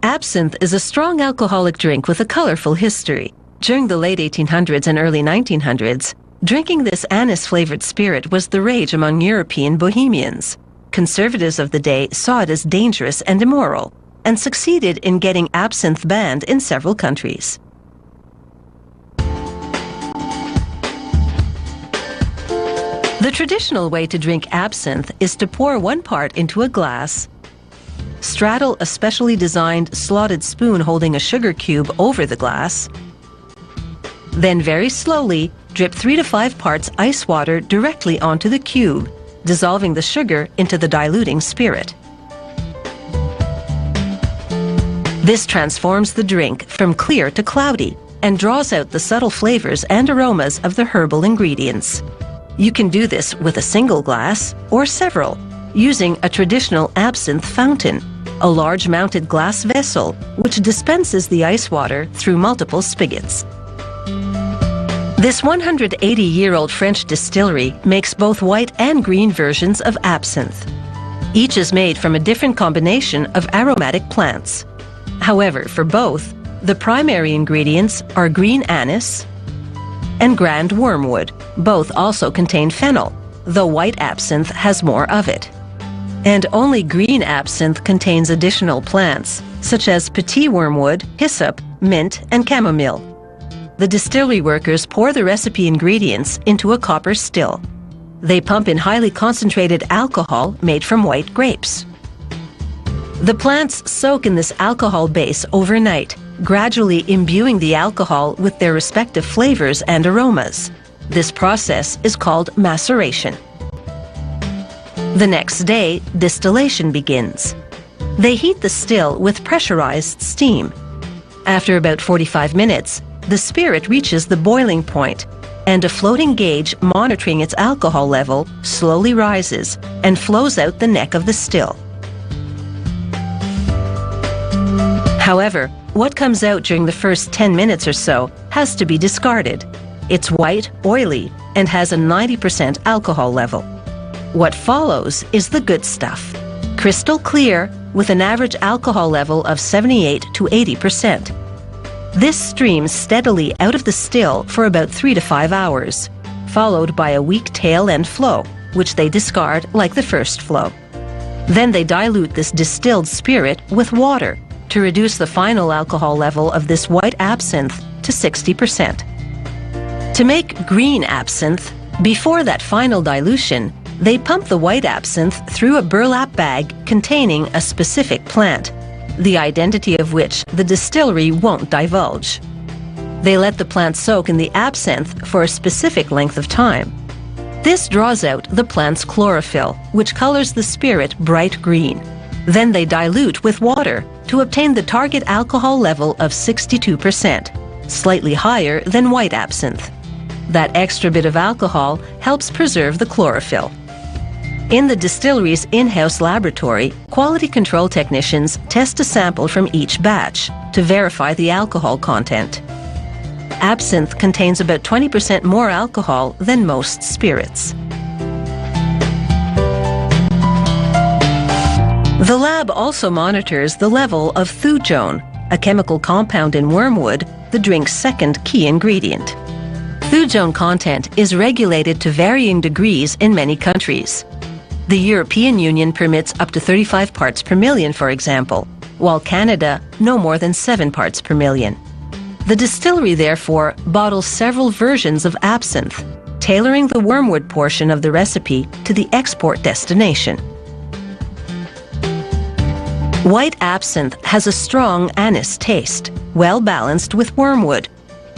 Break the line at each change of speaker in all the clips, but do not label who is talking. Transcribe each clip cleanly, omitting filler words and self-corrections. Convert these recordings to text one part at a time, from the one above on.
Absinthe is a strong alcoholic drink with a colorful history. During the late 1800s and early 1900s, drinking this anise-flavored spirit was the rage among European bohemians. Conservatives of the day saw it as dangerous and immoral, and succeeded in getting absinthe banned in several countries. The traditional way to drink absinthe is to pour 1 part into a glass, straddle a specially designed slotted spoon holding a sugar cube over the glass, then very slowly drip 3 to 5 parts ice water directly onto the cube, dissolving the sugar into the diluting spirit. This transforms the drink from clear to cloudy and draws out the subtle flavors and aromas of the herbal ingredients. You can do this with a single glass or several, using a traditional absinthe fountain, a large mounted glass vessel which dispenses the ice water through multiple spigots. This 180-year-old French distillery makes both white and green versions of absinthe. Each is made from a different combination of aromatic plants. However, for both, the primary ingredients are green anise and grand wormwood. Both also contain fennel, though white absinthe has more of it. And only green absinthe contains additional plants, such as petit wormwood, hyssop, mint, and chamomile. The distillery workers pour the recipe ingredients into a copper still. They pump in highly concentrated alcohol made from white grapes. The plants soak in this alcohol base overnight, gradually imbuing the alcohol with their respective flavors and aromas. This process is called maceration. The next day, distillation begins. They heat the still with pressurized steam. After about 45 minutes, the spirit reaches the boiling point, and a floating gauge monitoring its alcohol level slowly rises and flows out the neck of the still. However, what comes out during the first 10 minutes or so has to be discarded. It's white, oily, and has a 90% alcohol level. What follows is the good stuff. Crystal clear, with an average alcohol level of 78 to 80%. This streams steadily out of the still for about 3 to 5 hours, followed by a weak tail end flow, which they discard like the first flow. Then they dilute this distilled spirit with water to reduce the final alcohol level of this white absinthe to 60%. To make green absinthe, before that final dilution, they pump the white absinthe through a burlap bag containing a specific plant, the identity of which the distillery won't divulge. They let the plant soak in the absinthe for a specific length of time. This draws out the plant's chlorophyll, which colors the spirit bright green. Then they dilute with water to obtain the target alcohol level of 62%, slightly higher than white absinthe. That extra bit of alcohol helps preserve the chlorophyll. In the distillery's in-house laboratory, quality control technicians test a sample from each batch to verify the alcohol content. Absinthe contains about 20% more alcohol than most spirits. The lab also monitors the level of thujone, a chemical compound in wormwood, the drink's second key ingredient. Thujone content is regulated to varying degrees in many countries. The European Union permits up to 35 parts per million, for example, while Canada no more than 7 parts per million. The distillery, therefore, bottles several versions of absinthe, tailoring the wormwood portion of the recipe to the export destination. White absinthe has a strong anise taste, well balanced with wormwood,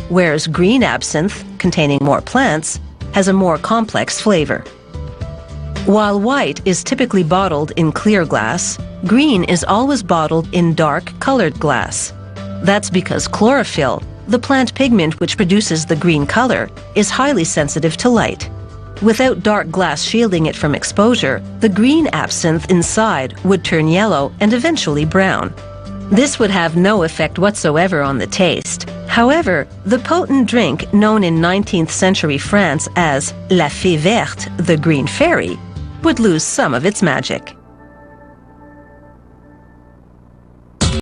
whereas green absinthe, containing more plants, has a more complex flavor. While white is typically bottled in clear glass, green is always bottled in dark colored glass. That's because chlorophyll, the plant pigment which produces the green color, is highly sensitive to light. Without dark glass shielding it from exposure, the green absinthe inside would turn yellow and eventually brown. This would have no effect whatsoever on the taste. However, the potent drink known in 19th century France as La Fée Verte, the Green Fairy, would lose some of its magic.